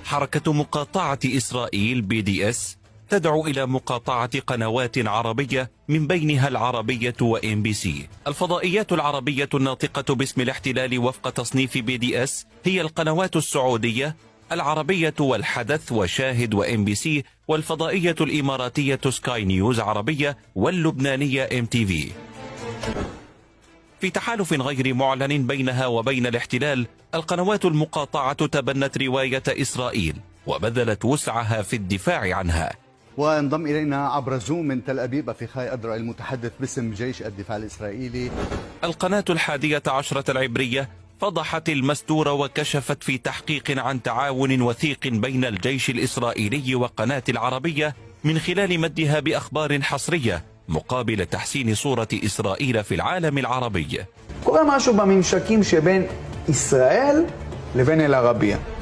حركة مقاطعة إسرائيل BDS تدعو إلى مقاطعة قنوات عربية من بينها العربية وMBC. الفضائيات العربية الناطقة باسم الاحتلال وفق تصنيف BDS هي القنوات السعودية، العربية والحدث وشاهد وMBC، والفضائية الإماراتية سكاي نيوز عربية، واللبنانية MTV. في تحالف غير معلن بينها وبين الاحتلال، القنوات المقاطعة تبنت رواية إسرائيل وبذلت وسعها في الدفاع عنها. وانضم إلينا عبر زوم من تل أبيب أخي أدرى المتحدث باسم جيش الدفاع الإسرائيلي. القناة 11 العبرية فضحت المستور وكشفت في تحقيق عن تعاون وثيق بين الجيش الإسرائيلي وقناة العربية من خلال مدها بأخبار حصرية مقابل تحسين صورة إسرائيل في العالم العربي. קורה משהו בממשקים שבין ישראל לבין אל-ערבייה.